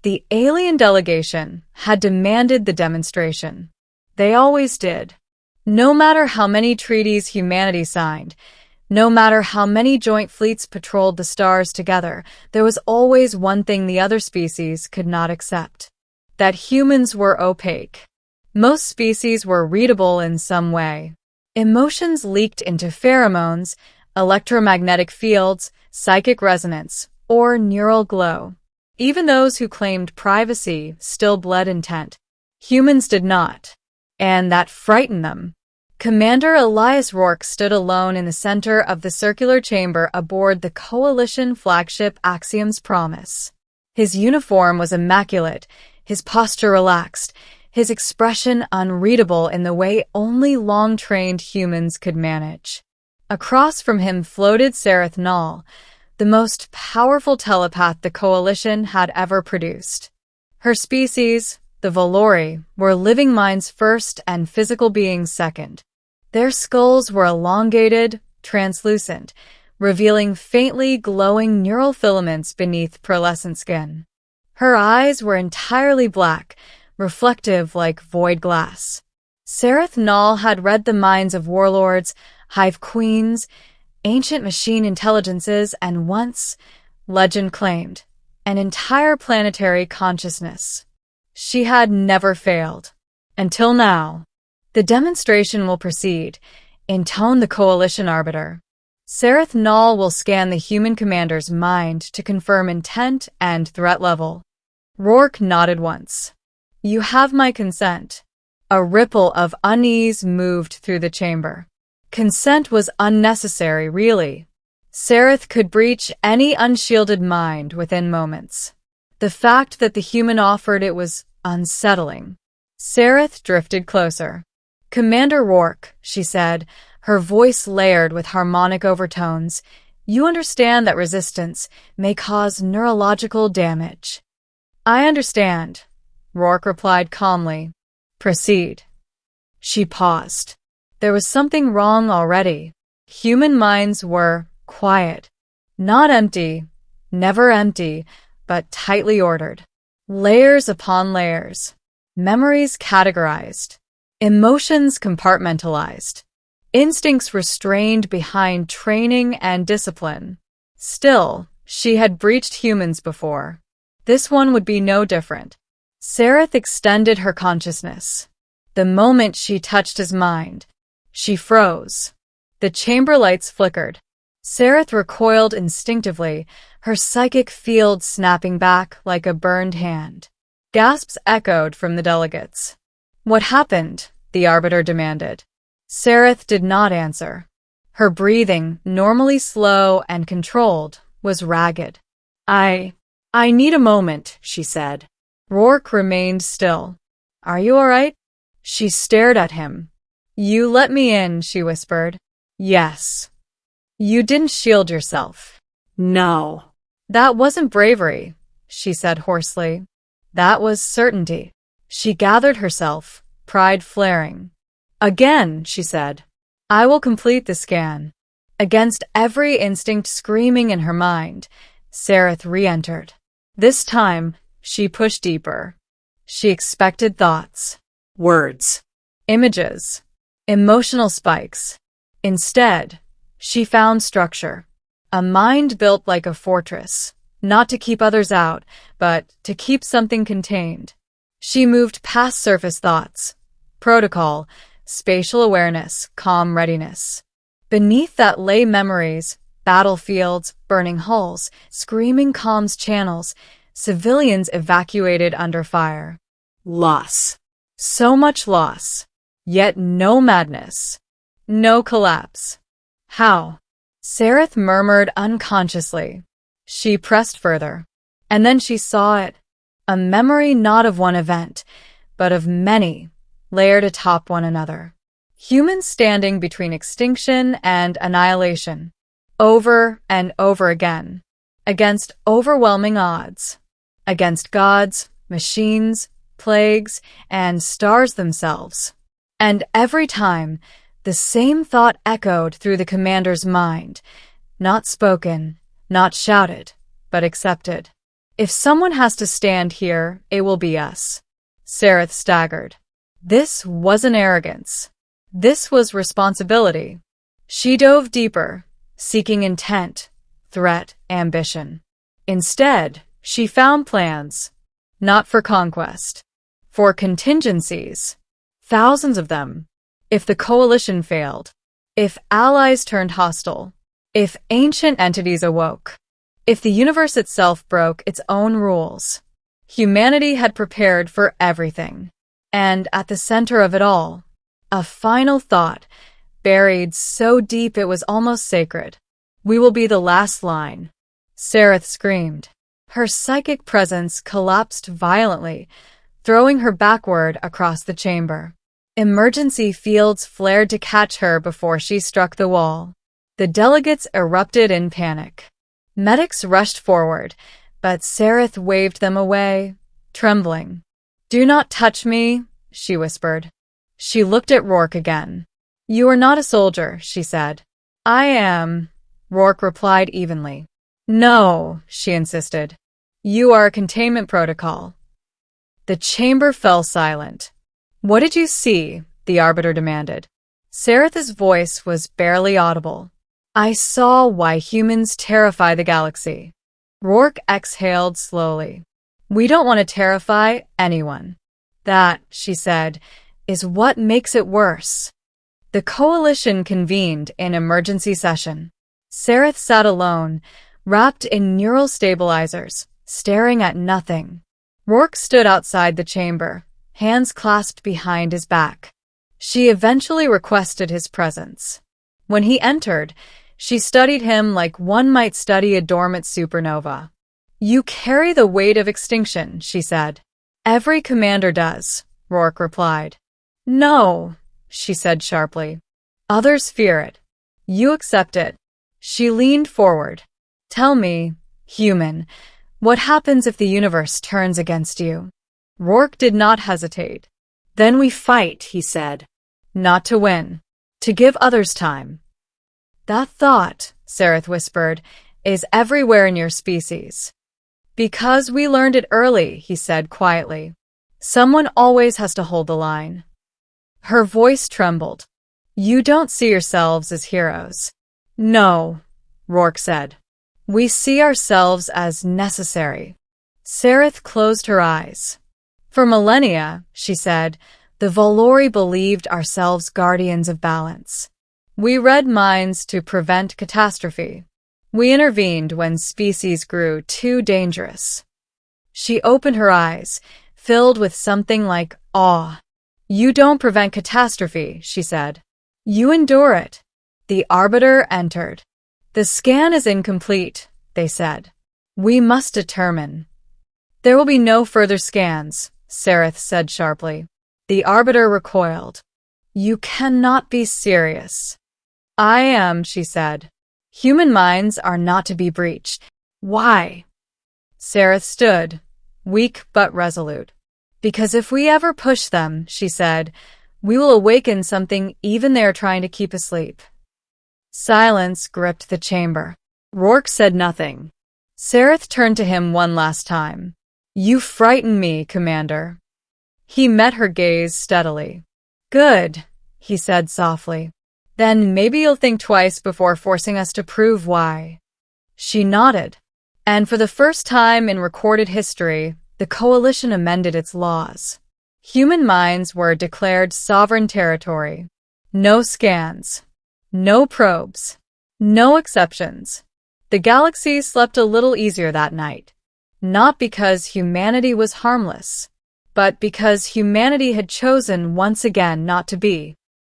The alien delegation had demanded the demonstration. They always did. No matter how many treaties humanity signed, no matter how many joint fleets patrolled the stars together, there was always one thing the other species could not accept: that humans were opaque. Most species were readable in some way. Emotions leaked into pheromones, electromagnetic fields, psychic resonance, or neural glow. Even those who claimed privacy still bled intent. Humans did not, and that frightened them. Commander Elias Rourke stood alone in the center of the circular chamber aboard the Coalition flagship Axiom's Promise. His uniform was immaculate, his posture relaxed, his expression unreadable in the way only long-trained humans could manage. Across from him floated Sereth Null, the most powerful telepath the Coalition had ever produced. Her species, the Valori, were living minds first and physical beings second. Their skulls were elongated, translucent, revealing faintly glowing neural filaments beneath pearlescent skin. Her eyes were entirely black, reflective like void glass. Sereth Null had read the minds of warlords, hive queens, ancient machine intelligences, and once, legend claimed, an entire planetary consciousness. She had never failed. Until now. The demonstration will proceed, intoned the Coalition arbiter. Sereth Null will scan the human commander's mind to confirm intent and threat level. Rourke nodded once. You have my consent. A ripple of unease moved through the chamber. Consent was unnecessary, really. Sereth could breach any unshielded mind within moments. The fact that the human offered it was unsettling. Sereth drifted closer. Commander Rourke, she said, her voice layered with harmonic overtones, you understand that resistance may cause neurological damage. I understand, Rourke replied calmly. Proceed. She paused. There was something wrong already. Human minds were quiet. Not empty, never empty, but tightly ordered. Layers upon layers. Memories categorized. Emotions compartmentalized. Instincts restrained behind training and discipline. Still, she had breached humans before. This one would be no different. Sereth extended her consciousness. The moment she touched his mind, she froze. The chamber lights flickered. Sereth recoiled instinctively, her psychic field snapping back like a burned hand. Gasps echoed from the delegates. What happened? The arbiter demanded. Sereth did not answer. Her breathing, normally slow and controlled, was ragged. I need a moment, she said. Rourke remained still. Are you all right? She stared at him. You let me in, she whispered. Yes. You didn't shield yourself. No. That wasn't bravery, she said hoarsely. That was certainty. She gathered herself, pride flaring. Again, she said. I will complete the scan. Against every instinct screaming in her mind, Sereth re-entered. This time, she pushed deeper. She expected thoughts. Words. Images. Emotional spikes. Instead, she found structure. A mind built like a fortress, not to keep others out, but to keep something contained. She moved past surface thoughts. Protocol, spatial awareness, calm readiness. Beneath that lay memories, battlefields, burning hulls, screaming comms channels, civilians evacuated under fire. Loss. So much loss. Yet no madness. No collapse. How? Sereth murmured unconsciously. She pressed further. And then she saw it. A memory not of one event, but of many, layered atop one another. Humans standing between extinction and annihilation. Over and over again. Against overwhelming odds. Against gods, machines, plagues, and stars themselves. And every time, the same thought echoed through the commander's mind, not spoken, not shouted, but accepted. If someone has to stand here, it will be us. Sareth staggered. This wasn't arrogance. This was responsibility. She dove deeper, seeking intent, threat, ambition. Instead, she found plans, not for conquest, for contingencies. Thousands of them. If the coalition failed, if allies turned hostile, if ancient entities awoke, if the universe itself broke its own rules, humanity had prepared for everything. And at the center of it all, a final thought, buried so deep it was almost sacred. We will be the last line. Sareth screamed. Her psychic presence collapsed violently, throwing her backward across the chamber. Emergency fields flared to catch her before she struck the wall. The delegates erupted in panic. Medics rushed forward, but Sareth waved them away, trembling. "Do not touch me," she whispered. She looked at Rourke again. "You are not a soldier," she said. "I am," Rourke replied evenly. "No," she insisted. "You are a containment protocol." The chamber fell silent. "What did you see?" the Arbiter demanded. Sareth's voice was barely audible. "I saw why humans terrify the galaxy." Rourke exhaled slowly. "We don't want to terrify anyone. That," she said, "is what makes it worse." The coalition convened in emergency session. Sareth sat alone, wrapped in neural stabilizers, staring at nothing. Rourke stood outside the chamber, hands clasped behind his back. She eventually requested his presence. When he entered, she studied him like one might study a dormant supernova. "You carry the weight of extinction," she said. "Every commander does," Rourke replied. "No," she said sharply. "Others fear it. You accept it." She leaned forward. "Tell me, human, what happens if the universe turns against you?" Rourke did not hesitate. "Then we fight," he said. "Not to win. To give others time." "That thought," Sareth whispered, "is everywhere in your species." "Because we learned it early," he said quietly. "Someone always has to hold the line." Her voice trembled. "You don't see yourselves as heroes." "No," Rourke said. "We see ourselves as necessary." Sareth closed her eyes. "For millennia," she said, "the Volori believed ourselves guardians of balance. We read minds to prevent catastrophe. We intervened when species grew too dangerous." She opened her eyes, filled with something like awe. "You don't prevent catastrophe," she said. "You endure it." The Arbiter entered. "The scan is incomplete," they said. "We must determine." "There will be no further scans," Sareth said sharply. The Arbiter recoiled. "You cannot be serious." "I am," she said. "Human minds are not to be breached." "Why?" Sareth stood, weak but resolute. "Because if we ever push them," she said, "we will awaken something even they are trying to keep asleep." Silence gripped the chamber. Rourke said nothing. Sareth turned to him one last time. "You frighten me, Commander." He met her gaze steadily. "Good," he said softly. "Then maybe you'll think twice before forcing us to prove why." She nodded. And for the first time in recorded history, the coalition amended its laws. Human minds were declared sovereign territory. No scans. No probes. No exceptions. The galaxy slept a little easier that night. Not because humanity was harmless, but because humanity had chosen once again not to be.